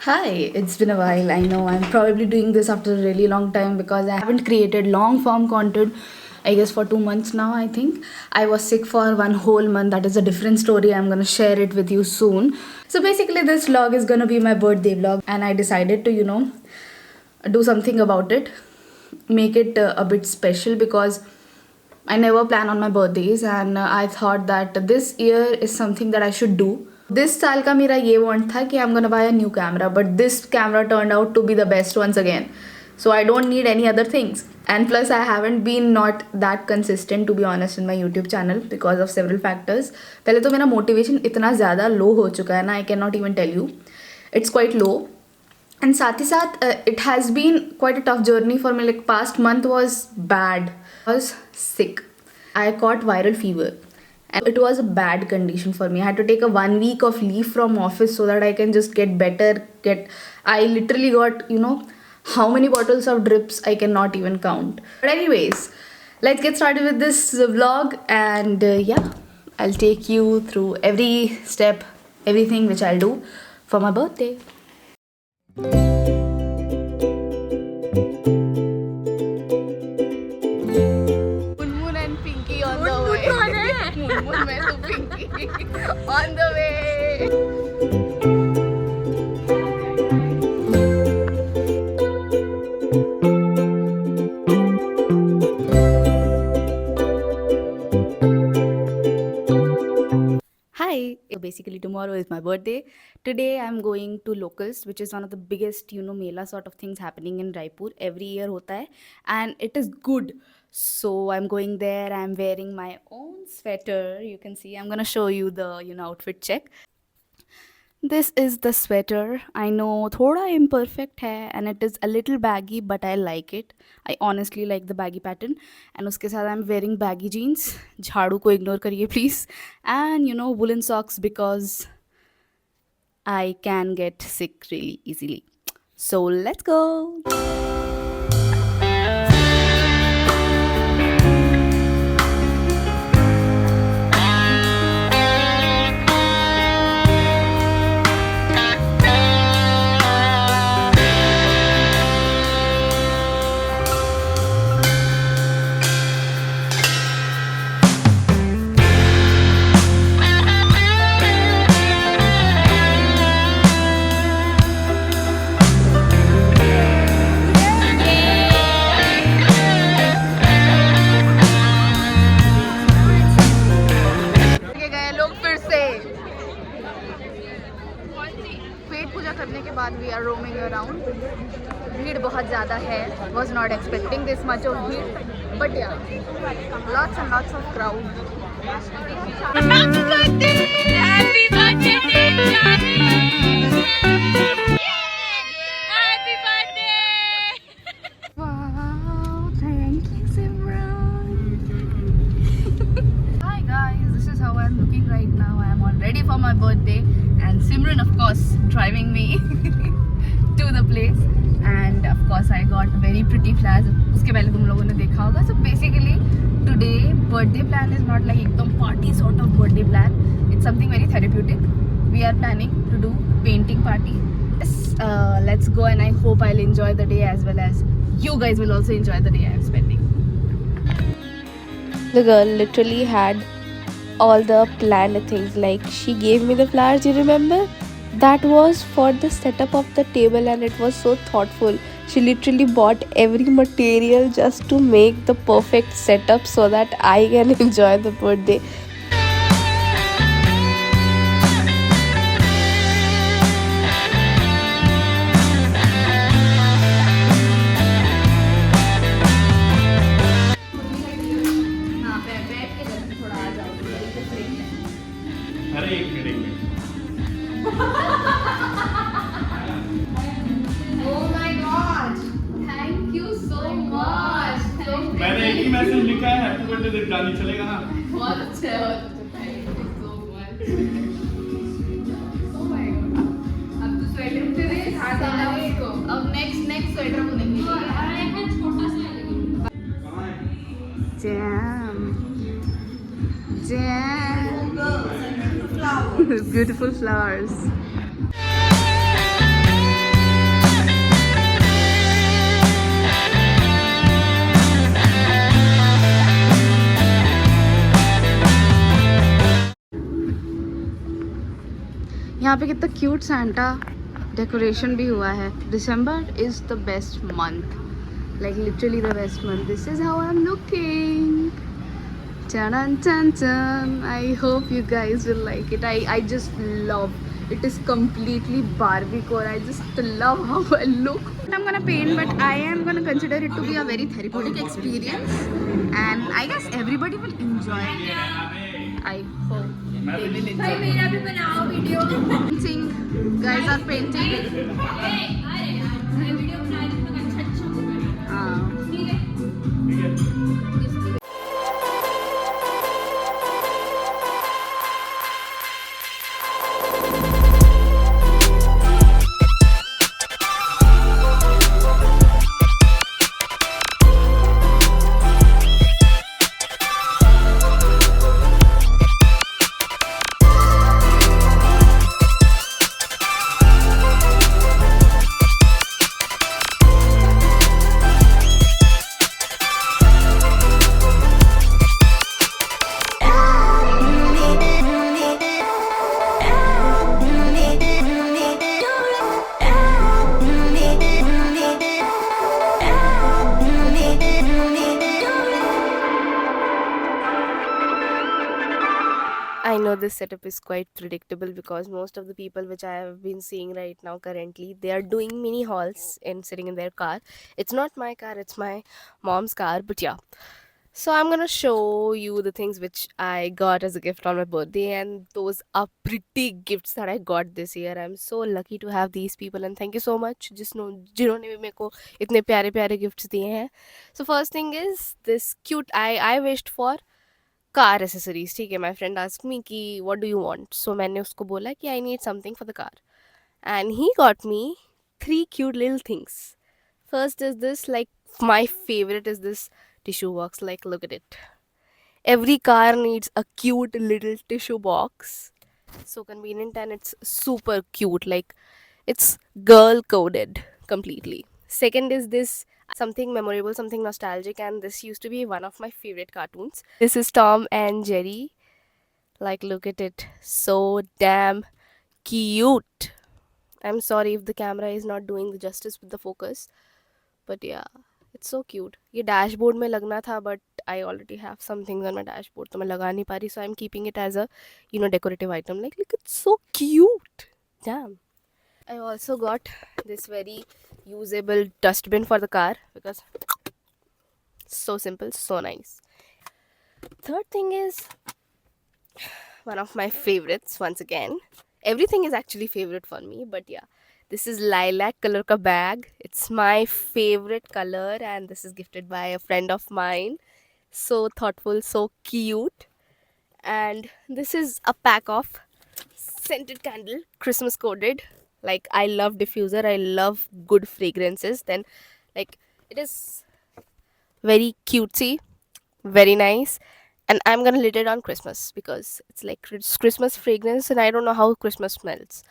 Hi, it's been a while. I know I'm probably doing this after a really long time because I haven't created long form content, I guess, for 2 months now. I think I was sick for one whole month. That is a different story. I'm gonna share it with you soon. So basically, this vlog is gonna be my birthday vlog, and I decided to, do something about it, make it a bit special because I never plan on my birthdays, and I thought that this year is something that I should do. This साल का मेरा ये want था कि I'm gonna buy a new camera, but this camera turned out to be the best once again. So I don't need any other things. And plus I haven't been not that consistent, to be honest, in my YouTube channel because of several factors. पहले तो मेरा motivation इतना ज़्यादा low हो चुका है ना, I cannot even tell you. It's quite low. And साथ ही साथ it has been quite a tough journey for me. Like past month was bad. I was sick. I caught viral fever. And it was a bad condition for me. I had to take a 1 week of leave from office so that I can just get better. I literally got, how many bottles of drips I cannot even count. But anyways, let's get started with this vlog, and yeah, I'll take you through every step, everything which I'll do for my birthday. Moon and Pinky on the way. Moon में तो Pinky on the way. Hi. So basically tomorrow is my birthday. Today I'm going to Locust, which is one of the biggest, mela sort of things happening in Raipur. Every year hota hai, and it is good. So I'm going there. I'm wearing my own sweater. You can see I'm gonna show you the outfit check. This is the sweater. I know thoda imperfect hai and it is a little baggy, but I like it. I honestly like the baggy pattern. And uske sath I'm wearing baggy jeans. Jhadu ko ignore kariye please. And woolen socks because I can get sick really easily. So let's go. पेट पूजा करने के बाद we are roaming around. भीड़ बहुत ज़्यादा है. Was not expecting this much of भीड़, but या lots and lots of crowd. Hi guys, this is how I'm looking right now. I am all ready for my birthday, and Simran, of course, driving me to the place. And of course, I got very pretty flowers. उसके पहले तुम लोगों ने देखा होगा. So basically, today birthday plan is not like एकदम party sort of birthday plan. It's something very therapeutic. We are planning to do painting party. Yes, let's go, and I hope I'll enjoy the day as well as you guys will also enjoy the day I'm spending. The girl literally had all the planned things. Like, she gave me the flowers, you remember? That was for the setup of the table, and it was so thoughtful. She literally bought every material just to make the perfect setup so that I can enjoy the birthday. अरे एक minute Oh my god! Thank you so much. मैंने एक ही message लिखा है happy birthday देख गाली चलेगा ना. बहुत अच्छा है, बहुत अच्छा. Thank you so much. Oh my god. अब तो स्वेटर पे दे हाथ डाला उसको. अब नेक्स्ट स्वेटर बुनेंगे. अरे है छोटा सा है. Jam. Beautiful flowers. यहाँ पे कितना क्यूट सैंटा डेकोरेशन भी हुआ है. December is the best month, like literally the best month. This is how I'm looking. Chan chan chan. I hope you guys will like it. I just love it. Is completely Barbie core. I just love how I look. I'm gonna paint, but I am gonna consider it to be a very therapeutic experience, and I guess everybody will enjoy it. I hope they will enjoy. भाई मेरा भी बनाओ video. Painting, guys are painting. Video बना रही हूँ अच्छा. I know this setup is quite predictable because most of the people which I have been seeing right now currently, they are doing mini hauls and sitting in their car. It's not my car, it's my mom's car, but yeah. So I'm gonna show you the things which I got as a gift on my birthday, and those are pretty gifts that I got this year. I'm so lucky to have these people, and thank you so much जिन्होंने भी मेरे को इतने प्यारे प्यारे gifts दिए हैं. So first thing is this cute. I wished for car accessories. ठीक है, माई फ्रेंड आस्क मी कि व्हाट डू यू वांट, सो मैंने उसको बोला कि I need something for the car, and he got me 3 cute little things. First is this, like my favourite is this tissue box. Like, look at it. Every car needs a cute little tissue box. So convenient, and it's super cute. Like, it's girl coded completely. Second is this, something memorable, something nostalgic, and this used to be one of my favorite cartoons. This is Tom and Jerry. Like, look at it. So damn cute. I'm sorry if the camera is not doing the justice with the focus, but yeah, it's so cute. ये dashboard में लगना था, but I already have some things on my dashboard, तो मैं लगा नहीं पा रही, so I'm keeping it as a, you know, decorative item. Like, look, it's so cute. Damn. I also got this very usable dustbin for the car because so simple, so nice. Third thing is one of my favorites once again. Everything is actually favorite for me, but yeah, this is lilac color ka bag. It's my favorite color, and this is gifted by a friend of mine. So thoughtful, so cute. And this is a pack of scented candle, Christmas coded. Like, I love diffuser, I love good fragrances. Then, like, it is very cutesy, very nice, and I'm gonna lit it on Christmas because it's like Christmas fragrance, and I don't know how Christmas smells.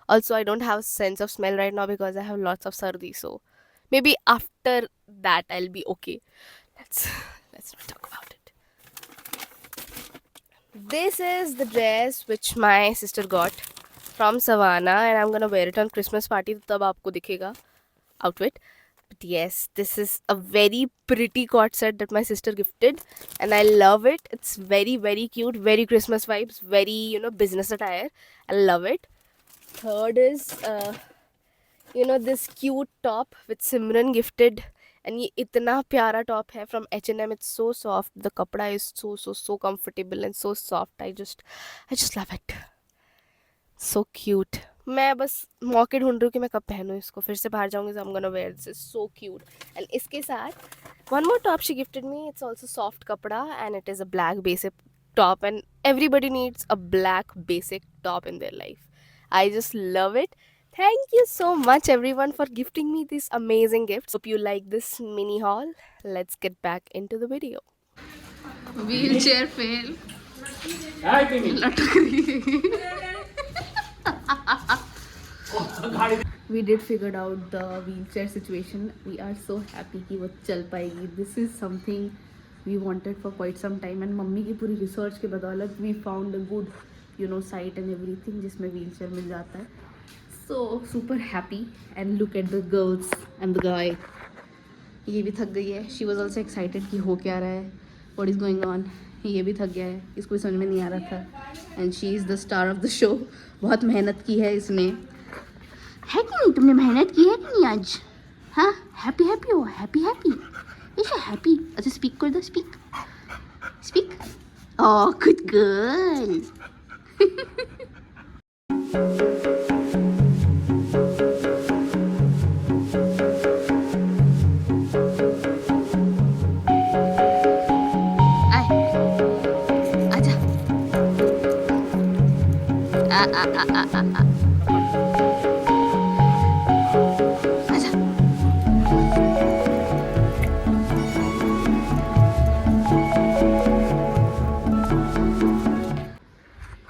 Also, I don't have a sense of smell right now because I have lots of sardi, so maybe after that I'll be okay. Let's not talk about it. This is the dress which my sister got from Savannah, and I'm gonna wear it on Christmas party, tab aapko dikhega outfit. But yes, this is a very pretty court set that my sister gifted, and I love it. It's very, very cute, very Christmas vibes, very, you know, business attire. I love it. Third is you know, this cute top which Simran gifted, and ये इतना प्यारा top है from H&M. It's so soft, the kapda is so comfortable and so soft. I just love it. So cute. मैं बस मौके ढूंढ रही हूँ कि मैं कब पहनूँ इसको, फिर से बाहर जाऊँगी, so I'm gonna wear this. Is so cute. And इसके साथ one more top she gifted me. It's also soft kapda, and it is a black basic top, and everybody needs a black basic top in their life. I just love it. Thank you so much everyone for gifting me these amazing gifts. Hope you like this mini haul. Let's get back into the video. Wheelchair fail. We did figure out the wheelchair situation. We are so happy कि वो चल पाएगी. This is something we wanted for quite some time, and mummy की पूरी research के बदौलत we found a good site and everything जिसमें wheel chair मिल जाता है. So super happy and look at the girls and the guy. ये भी थक गई है. शी वॉज ऑल्सो एक्साइटेड कि हो क्या रहा है, व्हाट इज़ गोइंग ऑन. ये भी थक गया है, इसको भी समझ में नहीं आ रहा था. And she is the star of the show. बहुत मेहनत की है इसने, है कि नहीं? तुमने मेहनत की है कि नहीं आज? हाँ, हैप्पी हैप्पी हो, हैप्पी हैप्पी. Is happy? अच्छा स्पीक कर दो, speak speak. Oh good girl. आजा. आजा.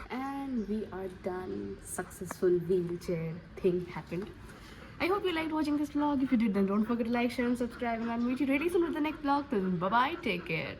And we are done. Successful wheelchair thing happened. I hope you liked watching this vlog. If you did, then don't forget to like, share, and subscribe. And I'll meet you really soon with the next vlog. Till then, bye bye. Take care.